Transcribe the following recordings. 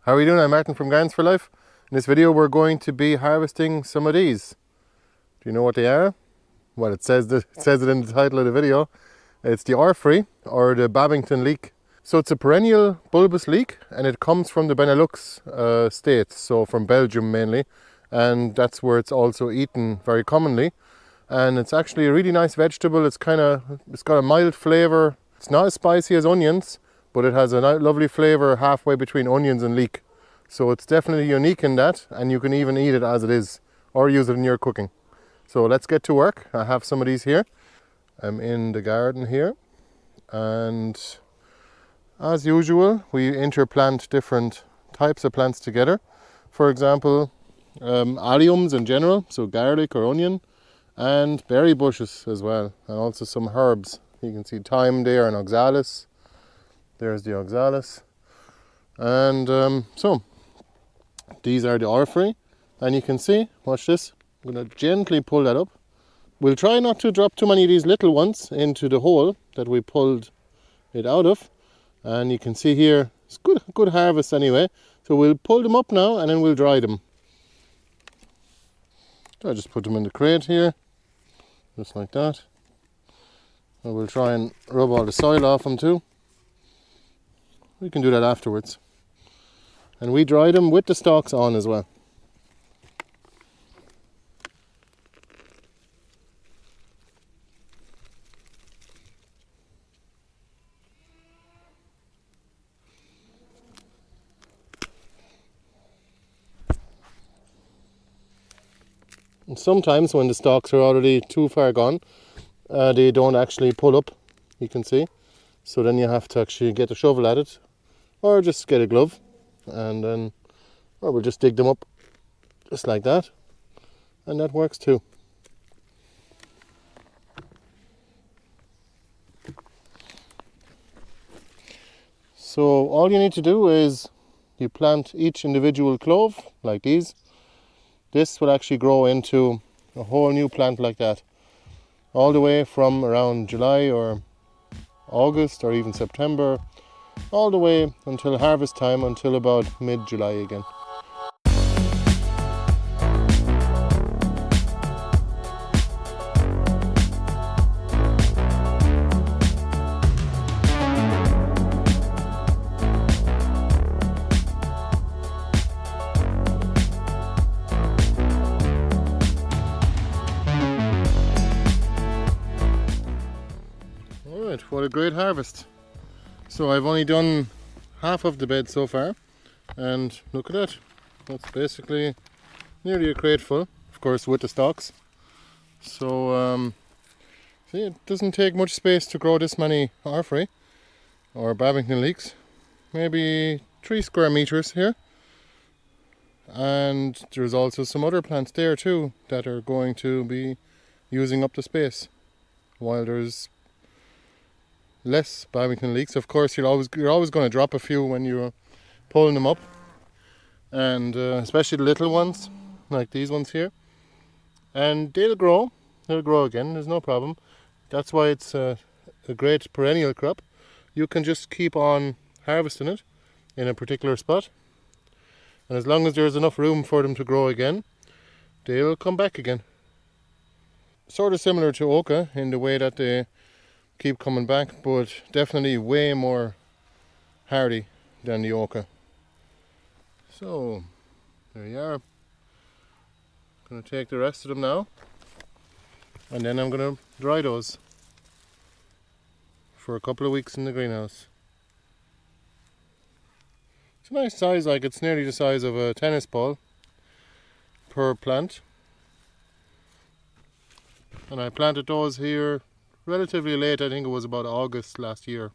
How are you doing? I'm Martin from Gardens for Life. In this video we're going to be harvesting some of these. Do you know what they are? Well, it says it in the title of the video. It's the Oerprei, or the Babington leek. So it's a perennial bulbous leek, and it comes from the Benelux states, so from Belgium mainly, and that's where it's also eaten very commonly. And it's actually a really nice vegetable. It's got a mild flavour. It's not as spicy as onions, but it has a lovely flavour halfway between onions and leek. So it's definitely unique in that, and you can even eat it as it is, or use it in your cooking. So let's get to work. I have some of these here. I'm in the garden here, and as usual we interplant different types of plants together. For example, alliums in general, so garlic or onion, and berry bushes as well, and also some herbs. You can see thyme there and oxalis. There's the oxalis. And so these are the Oerprei, and you can see, watch this, I'm going to gently pull that up. We'll try not to drop too many of these little ones into the hole that we pulled it out of. And you can see here, it's good harvest anyway. So we'll pull them up now and then we'll dry them. So I just put them in the crate here, just like that. And we'll try and rub all the soil off them too. We can do that afterwards. And we dry them with the stalks on as well. And sometimes when the stalks are already too far gone, they don't actually pull up, you can see. So then you have to actually get a shovel at it, or just get a glove, and then, or we'll just dig them up just like that, and that works too. So all you need to do is you plant each individual clove like these. This will actually grow into a whole new plant like that, all the way from around July or August or even September, all the way until harvest time, until about mid-July again. What a great harvest. So I've only done half of the bed so far, and look at that. That's basically nearly a crate full, of course with the stalks. So see, it doesn't take much space to grow this many Oerprei or Babington leeks. Maybe 3 square meters here. And there's also some other plants there too that are going to be using up the space, while there's less Babington leeks. Of course, you're always going to drop a few when you're pulling them up, and especially the little ones like these ones here, and they'll grow again. There's no problem. That's why it's a great perennial crop. You can just keep on harvesting it in a particular spot, and as long as there's enough room for them to grow again, they'll come back again. Sort of similar to oca in the way that they keep coming back, but definitely way more hardy than the oca. So there you are. Going to take the rest of them now, and then I'm going to dry those for a couple of weeks in the greenhouse. It's a nice size, like it's nearly the size of a tennis ball per plant. And I planted those here relatively late. I think it was about August last year,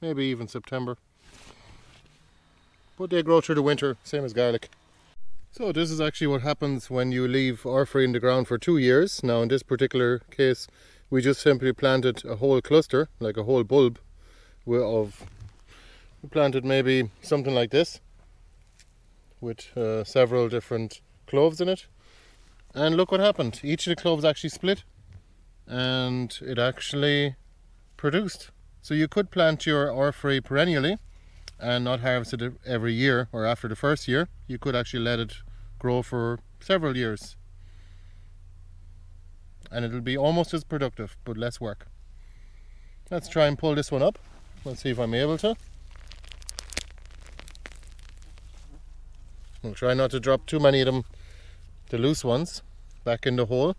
maybe even September. But they grow through the winter, same as garlic. So this is actually what happens when you leave Oerprei in the ground for 2 years. Now in this particular case, we just simply planted a whole cluster, like a whole bulb we planted maybe something like this, with several different cloves in it. And look what happened. Each of the cloves actually split, and it actually produced. So you could plant your Oerprei perennially and not harvest it every year or after the first year. You could actually let it grow for several years, and it'll be almost as productive but less work. Let's try and pull this one up. Let's see if I'm able to. We'll try not to drop too many of them, the loose ones, back in the hole.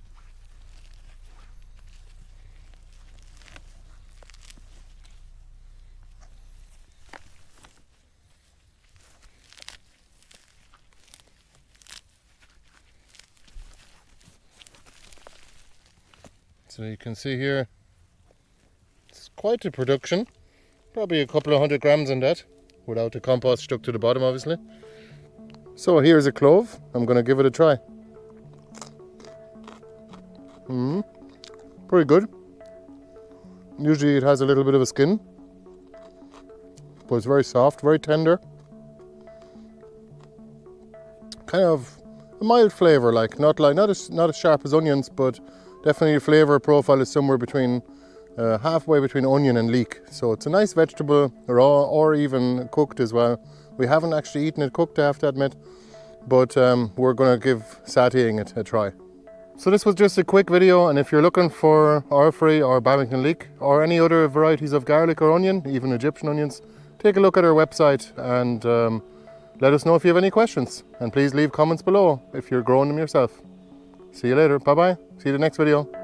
So you can see here, it's quite a production, probably a couple of 100 grams in that, without the compost stuck to the bottom obviously. So here's a clove, I'm going to give it a try. Pretty good. Usually it has a little bit of a skin, but it's very soft, very tender. Kind of a mild flavour, not as sharp as onions, but definitely the flavour profile is somewhere between halfway between onion and leek. So it's a nice vegetable, raw or even cooked as well. We haven't actually eaten it cooked, I have to admit, but we're going to give sautéing it a try. So this was just a quick video, and if you're looking for Oerprei or Babington leek or any other varieties of garlic or onion, even Egyptian onions, take a look at our website and let us know if you have any questions. And please leave comments below if you're growing them yourself. See you later. Bye bye. See you in the next video.